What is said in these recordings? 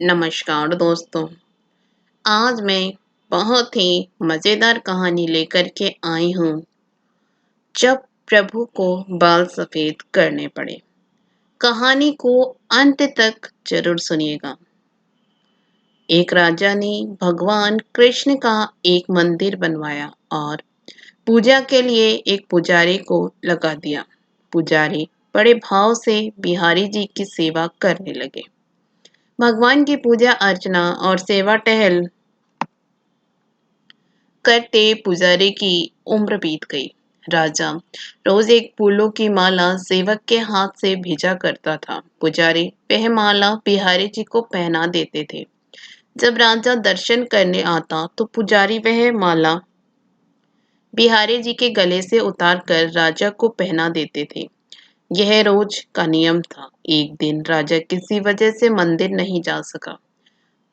नमस्कार दोस्तों। आज मैं बहुत ही मज़ेदार कहानी लेकर के आई हूँ। जब प्रभु को बाल सफ़ेद करने पड़े। कहानी को अंत तक ज़रूर सुनिएगा। एक राजा ने भगवान कृष्ण का एक मंदिर बनवाया और पूजा के लिए एक पुजारी को लगा दिया। पुजारी बड़े भाव से बिहारी जी की सेवा करने लगे। भगवान की पूजा अर्चना और सेवा टहल करते पुजारी की उम्र बीत गई। राजा रोज एक फूलों की माला सेवक के हाथ से भेजा करता था। पुजारी वह माला बिहारी जी को पहना देते थे। जब राजा दर्शन करने आता तो पुजारी वह माला बिहारी जी के गले से उतार कर राजा को पहना देते थे। यह रोज का नियम था। एक दिन राजा किसी वजह से मंदिर नहीं जा सका।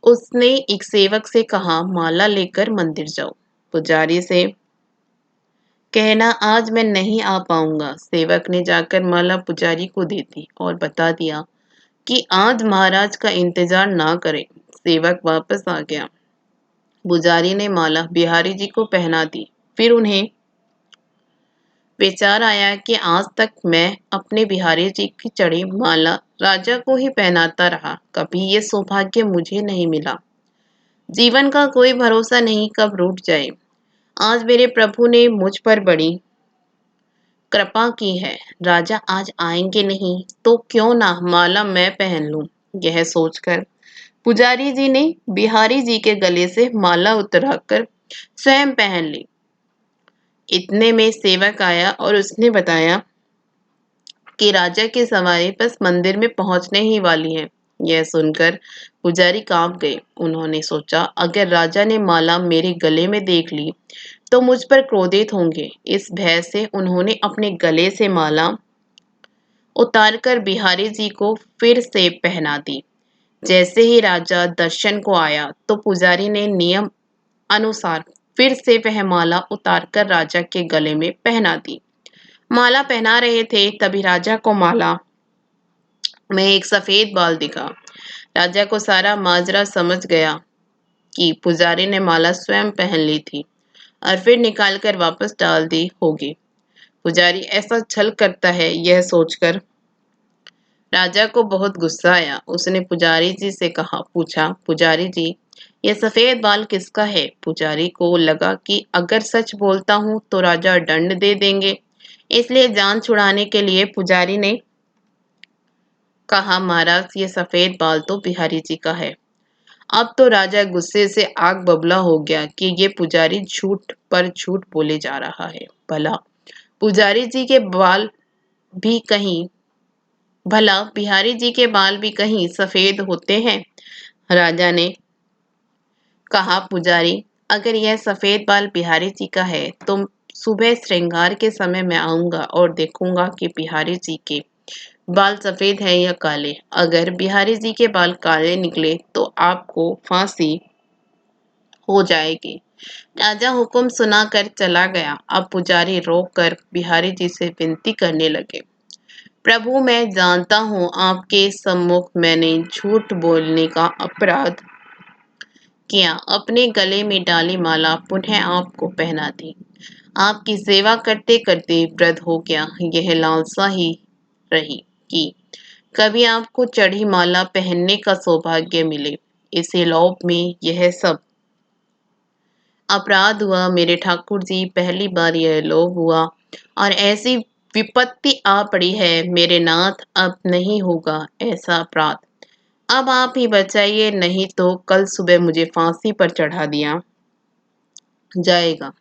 उसने एक सेवक से कहा, माला लेकर मंदिर जाओ। पुजारी से कहना, आज मैं नहीं आ पाऊंगा। सेवक ने जाकर माला पुजारी को दे दी और बता दिया कि आज महाराज का इंतजार ना करें। सेवक वापस आ गया। पुजारी ने माला बिहारी जी को पहना दी। फिर उन्हें विचार आया कि आज तक मैं अपने बिहारी जी की चढ़ी माला राजा को ही पहनाता रहा। कभी ये सौभाग्य मुझे नहीं मिला। जीवन का कोई भरोसा नहीं, कब रूठ जाए। आज मेरे प्रभु ने मुझ पर बड़ी कृपा की है। राजा आज आएंगे नहीं तो क्यों ना माला मैं पहन लूं। यह सोचकर पुजारी जी ने बिहारी जी के गले से माला उतराकर स्वयं पहन ली। इतने में सेवक आया और उसने बताया कि राजा की सवारी बस मंदिर में पहुंचने ही वाली है। यह सुनकर पुजारी कांप गए। उन्होंने सोचा, अगर राजा ने माला मेरे गले में देख ली तो मुझ पर क्रोधित होंगे। इस भय से उन्होंने अपने गले से माला उतारकर बिहारी जी को फिर से पहना दी। जैसे ही राजा दर्शन को आया तो पुजारी ने नियम अनुसार फिर से वह माला उतारकर राजा के गले में पहना दी। माला पहना रहे थे तभी राजा को माला में एक सफेद बाल दिखा। राजा को सारा माजरा समझ गया कि पुजारी ने माला स्वयं पहन ली थी और फिर निकालकर वापस डाल दी होगी। पुजारी ऐसा छल करता है, यह सोचकर राजा को बहुत गुस्सा आया। उसने पुजारी जी से पूछा, पुजारी जी, यह सफेद बाल किसका है। पुजारी को लगा कि अगर सच बोलता हूं तो राजा दंड दे देंगे। इसलिए जान छुड़ाने के लिए पुजारी ने कहा, महाराज ये सफेद बाल तो बिहारी जी का है। अब तो राजा गुस्से से आग बबूला हो गया कि ये पुजारी झूठ पर झूठ बोले जा रहा है। पुजारी जी के बाल भी कहीं भला बिहारी जी के बाल भी कहीं सफेद होते हैं। राजा ने कहा, पुजारी, अगर यह सफेद बाल बिहारी जी का है तो सुबह श्रृंगार के समय मैं आऊंगा और देखूंगा कि बिहारी जी के बाल सफेद हैं या काले। अगर बिहारी जी के बाल काले निकले तो आपको फांसी हो जाएगी। राजा हुक्म सुनाकर चला गया। अब पुजारी रोक कर बिहारी जी से विनती करने लगे, प्रभु, मैं जानता हूँ आपके सम्मुख मैंने झूठ बोलने का अपराध किया। अपने गले में डाली माला पुनः आपको पहना दी। आपकी सेवा करते करते वृद्ध हो गया। यह लालसा ही रही कि कभी आपको चढ़ी माला पहनने का सौभाग्य मिले। इसी लोभ में यह सब अपराध हुआ। मेरे ठाकुर जी, पहली बार यह लोभ हुआ और ऐसी विपत्ति आ पड़ी है। मेरे नाथ, अब नहीं होगा ऐसा अपराध। अब आप ही बचाइए, नहीं तो कल सुबह मुझे फांसी पर चढ़ा दिया जाएगा।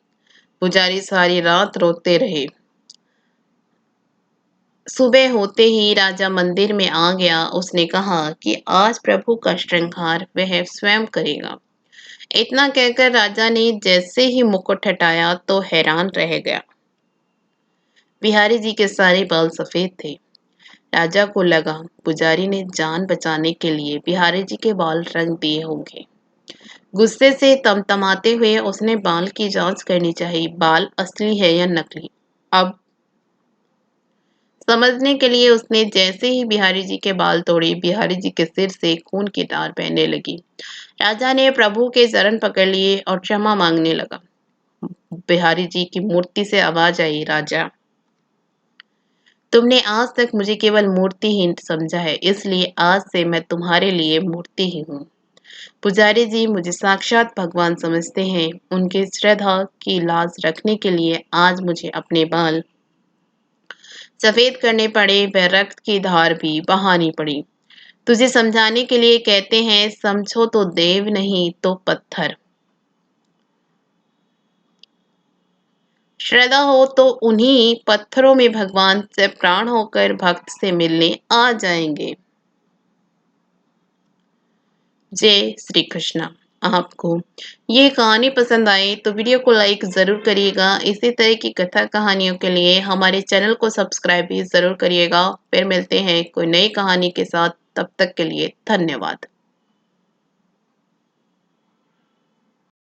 पुजारी सारी रात रोते रहे। सुबह होते ही राजा मंदिर में आ गया। उसने कहा कि आज प्रभु का श्रृंगार वह स्वयं करेगा। इतना कहकर राजा ने जैसे ही मुकुट हटाया तो हैरान रह गया। बिहारी जी के सारे बाल सफेद थे। राजा को लगा पुजारी ने जान बचाने के लिए बिहारी जी के बाल रंग दिए होंगे। गुस्से से तमतमाते हुए उसने बाल की जांच करनी चाहिए, बाल असली है या नकली। अब समझने के लिए उसने जैसे ही बिहारी जी के बाल तोड़े, बिहारी जी के सिर से खून की धार बहने लगी। राजा ने प्रभु के चरण पकड़ लिए और क्षमा मांगने लगा। बिहारी जी की मूर्ति से आवाज आई, राजा, तुमने आज तक मुझे केवल मूर्ति ही समझा है, इसलिए आज से मैं तुम्हारे लिए मूर्ति ही हूँ। पुजारी जी मुझे साक्षात भगवान समझते हैं। उनके श्रद्धा की लाज रखने के लिए आज मुझे अपने बाल सफेद करने पड़े, वह रक्त की धार भी बहानी पड़ी। तुझे समझाने के लिए कहते हैं, समझो तो देव नहीं तो पत्थर। श्रद्धा हो तो उन्हीं पत्थरों में भगवान से प्राण होकर भक्त से मिलने आ जाएंगे। जय श्री कृष्णा। आपको ये कहानी पसंद आई तो वीडियो को लाइक ज़रूर करिएगा। इसी तरह की कथा कहानियों के लिए हमारे चैनल को सब्सक्राइब भी ज़रूर करिएगा। फिर मिलते हैं कोई नई कहानी के साथ। तब तक के लिए धन्यवाद।